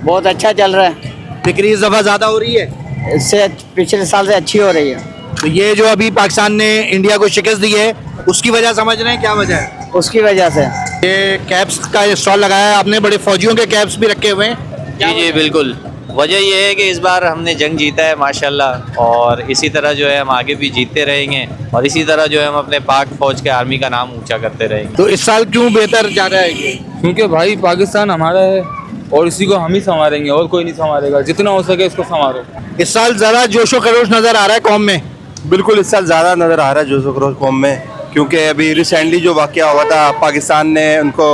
बहुत अच्छा चल रहा है। बिक्री इस दफा ज्यादा हो रही है, इससे पिछले साल से अच्छी हो रही है। तो ये जो अभी पाकिस्तान ने इंडिया को शिकस्त दी है उसकी वजह समझ रहे हैं, क्या वजह है? उसकी वजह से ये कैप्स का स्टॉल लगाया है आपने, बड़े फौजियों के कैप्स भी रखे हुए हैं। जी जी बिल्कुल। वजह यह है कि इस बार हमने जंग जीता है माशाल्लाह, और इसी तरह जो है हम आगे भी जीतते रहेंगे, और इसी तरह जो है हम अपने पाक फौज के आर्मी का नाम ऊंचा करते रहेंगे। तो इस साल क्यों बेहतर जा रहा है ये? क्योंकि भाई पाकिस्तान हमारा है और इसी को हम ही संभालेंगे और कोई नहीं संभालेगा। जितना हो सके इसको संभालो। इस साल ज्यादा जोशो खरोश नजर आ रहा है कौम में। बिल्कुल इस साल ज़्यादा नज़र आ रहा है जोशो खरोश कौम में, क्योंकि अभी रिसेंटली जो वाक़या हुआ था, पाकिस्तान ने उनको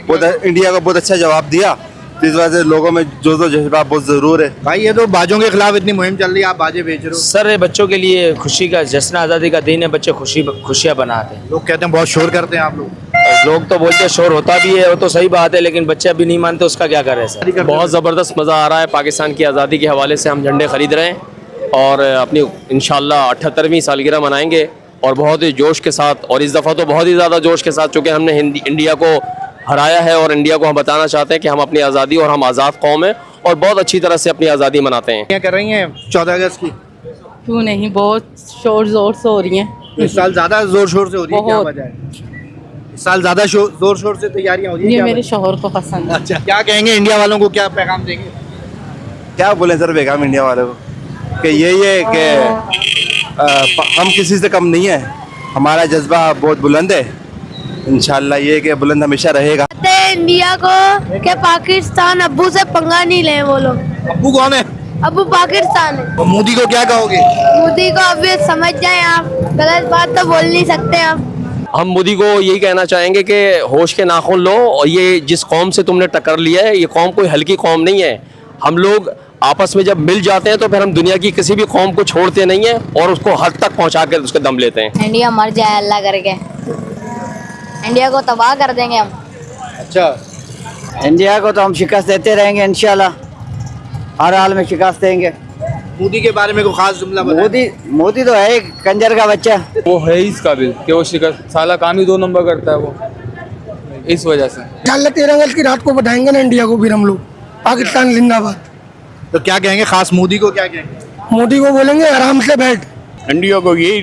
इंडिया को बहुत अच्छा जवाब दिया, तो इस वजह से लोगों में जोशो जज्बा बहुत ज़रूर है। भाई ये तो बाजों के खिलाफ इतनी मुहिम चल रही है, आप बाजे बेच रहे हो। सर ये बच्चों के लिए खुशी का जश्न आज़ादी का दिन है, बच्चे खुशियाँ बनाते हैं। लोग कहते हैं बहुत शोर करते हैं आप लोग। लोग तो बोलते हैं शोर होता भी है, वो तो सही बात है, लेकिन बच्चे अभी नहीं मानते, उसका क्या करें सर। बहुत ज़बरदस्त मज़ा आ रहा है। पाकिस्तान की आज़ादी के हवाले से हम झंडे खरीद रहे हैं और अपनी इंशाल्लाह 78वीं सालगिरह मनाएंगे और बहुत ही जोश के साथ, और इस दफ़ा तो बहुत ही ज़्यादा जोश के साथ, चूँकि हमने इंडिया को हराया है और इंडिया को हम बताना चाहते हैं कि हम अपनी आज़ादी और हम आज़ाद कौम हैं और बहुत अच्छी तरह से अपनी आज़ादी मनाते हैं। क्या कर रही हैं 14 अगस्त की? क्यों नहीं, बहुत शोर जोर से हो रही हैं। इस साल ज्यादा जोर शोर से हो रही है, क्या वजह है? इस साल ज्यादा जोर शोर से तैयारियां हो रही है, ये क्या मेरे वजह? शोहर को पसंद है। अच्छा, क्या कहेंगे इंडिया वालों को, क्या पैगाम देंगे? क्या बोले सर पैगाम इंडिया वालों को कि यही है कि हम किसी से कम नहीं है, हमारा जज्बा बहुत बुलंद है, इंशाल्लाह ये कि बुलंद हमेशा रहेगा। इंडिया को कि पाकिस्तान अब्बू से पंगा नहीं ले वो लोग। अब्बू कौन है? अब्बू पाकिस्तान है। तो मोदी को क्या कहोगे? मोदी को अब ये समझ जाए, आप गलत बात तो बोल नहीं सकते आप। हम मोदी को यही कहना चाहेंगे कि होश के नाखून लो, और ये जिस कौम से तुमने टक्कर लिया है, ये कौम कोई हल्की कौम नहीं है। हम लोग आपस में जब मिल जाते हैं तो फिर हम दुनिया की किसी भी कौम को छोड़ते नहीं हैं और उसको हद तक पहुंचा कर उसके दम लेते हैं। इंडिया मर जाए अल्लाह करके, इंडिया को तबाह कर देंगे हम। अच्छा, इंडिया को तो हम शिकस्त देते रहेंगे इंशाल्लाह, हर हाल में शिकस्त देंगे। मोदी के बारे में कोई खास जुमला बताएं। मोदी तो है एक कंजर का बच्चा। वो है ही इस काबिल कि वो शिकस्त साला काम ही 2 नंबर करता है वो, इस वजह से। 13 अगस्त की रात को बताएंगे ना इंडिया को, फिर हम लोग पाकिस्तान जिंदाबाद। तो क्या कहेंगे खास मोदी को, क्या कहेंगे? मोदी को बोलेंगे आराम से बैठ। इंडिया को यही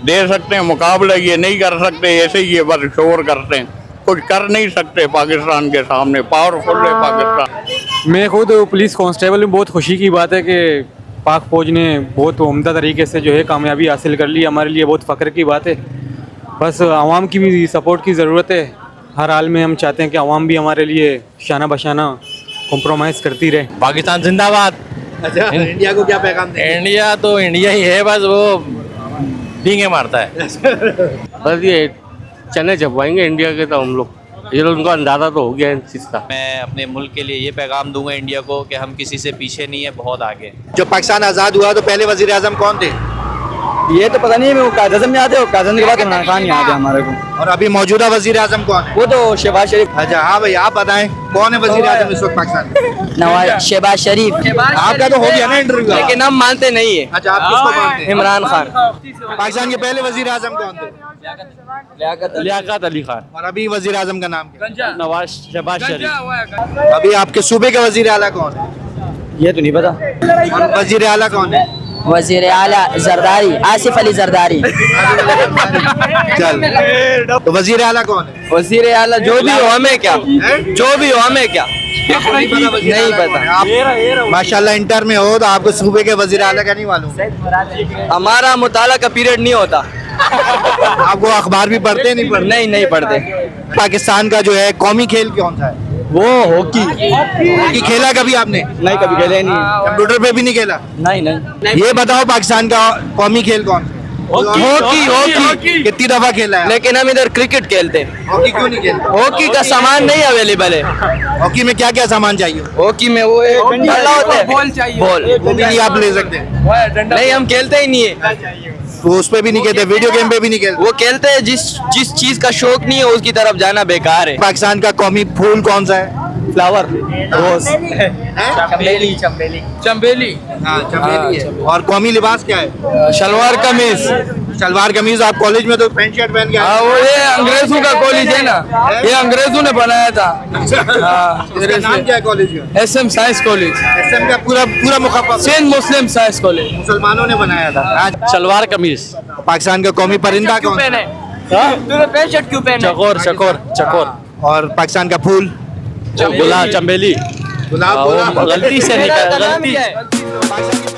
दे सकते हैं मुकाबला, ये नहीं कर सकते, ऐसे ही ये बस शोर करते हैं, कुछ कर नहीं सकते पाकिस्तान के सामने, पावरफुल है पाकिस्तान। मैं खुद पुलिस कांस्टेबल में, बहुत खुशी की बात है कि पाक फौज ने बहुत उम्दा तरीके से जो है कामयाबी हासिल कर ली, हमारे लिए बहुत फ़ख्र की बात है। बस आवाम की भी सपोर्ट की ज़रूरत है, हर हाल में हम चाहते हैं कि आवाम भी हमारे लिए शाना बशाना कॉम्प्रोमाइज़ करती रहे। पाकिस्तान जिंदाबाद। अच्छा, इंडिया को क्या पैगाम देंगे? इंडिया तो इंडिया ही है, बस वो डींगे मारता है। बस ये चने छपवाएंगे इंडिया के, तो हम लोग ये लोग उनको अंदाजा तो हो गया इन चीज़ का। मैं अपने मुल्क के लिए ये पैगाम दूंगा इंडिया को कि हम किसी से पीछे नहीं है, बहुत आगे। जब पाकिस्तान आजाद हुआ तो पहले वजीर आजम कौन थे? ये तो पता नहीं, वो कायद आज़म याद है, वो कायद आज़म के बाद इमरान खान याद है हमारे को। और अभी मौजूदा वजीर आजम कौन है? वो तो शहबाज शरीफ। अच्छा, हाँ भाई आप बताएं कौन है वजीर आजम इस वक्त पाकिस्तान में? नवाज शहबाज शरीफ। आपका तो हो गया ना इंटरव्यू। लेकिन हम मानते नहीं है। अच्छा, आप किसको मानते हैं? इमरान खान। पाकिस्तान के पहले वजीर आजम कौन थे? लियाकत अली खान। और अभी वजीर आजम का नाम क्या? नवाज शहबाज शरीफ। अभी आपके सूबे के वजीर आला कौन है? ये तो नहीं पता। और वजीर आला कौन है? वजीर आला जरदारी, आसिफ अली जरदारी। चल, तो वजीर आला कौन है? वजीर आला जो भी हो, हमें क्या, जो भी हो हमें क्या, नहीं पता। आप माशाल्लाह इंटर में हो तो आपको सूबे के वजीर आला का नहीं मालूम? हमारा मुताला का पीरियड नहीं होता। आपको अखबार भी पढ़ते नहीं पढ़ते? नहीं पढ़ते। पाकिस्तान का जो है कौमी खेल कौन सा है? वो हॉकी। हॉकी खेला कभी आपने? नहीं, कभी खेले नहीं। कंप्यूटर पे भी नहीं खेला? नहीं। ये बताओ पाकिस्तान का कौमी खेल कौन सा है? हॉकी। कितनी दफा खेला है? लेकिन हम इधर क्रिकेट खेलते हैं। हॉकी क्यों नहीं खेलते? हॉकी का सामान नहीं अवेलेबल है। हॉकी में क्या क्या सामान चाहिए? हॉकी में वो डंडा होता है, बॉल चाहिए, बॉल वो भी नहीं आप ले सकते? नहीं, हम खेलते ही नहीं है। तो उस पे भी नहीं खेलते, वीडियो गेम पे भी नहीं खेलते? वो खेलते हैं जिस चीज का शौक नहीं है उसकी तरफ जाना बेकार है। पाकिस्तान का कौमी फूल कौन सा है? फ्लावर, रोज, चंबेली। हाँ, चमेली है। और कौमी लिबास क्या है? शलवार कमीज। सलवार कमीज आप कॉलेज में तो पैंट शर्ट पहन के आए। वो ये अंग्रेजों का कॉलेज है ना, ये अंग्रेजों ने बनाया था। इसका नाम क्या है कॉलेज का? SM साइंस कॉलेज, एसएम का पूरा मुखब्बा सेंट मुस्लिम साइंस कॉलेज। मुसलमानों ने बनाया था। आज सलवार कमीज। पाकिस्तान का कौमी परिंदा कौन सा? तूने पैंट शर्ट क्यों पहने? चकोर चकोर चकोर। और पाकिस्तान का फूल? गुलाब चमेली। गुलाब। गलती से निकल गलती पाकिस्तान की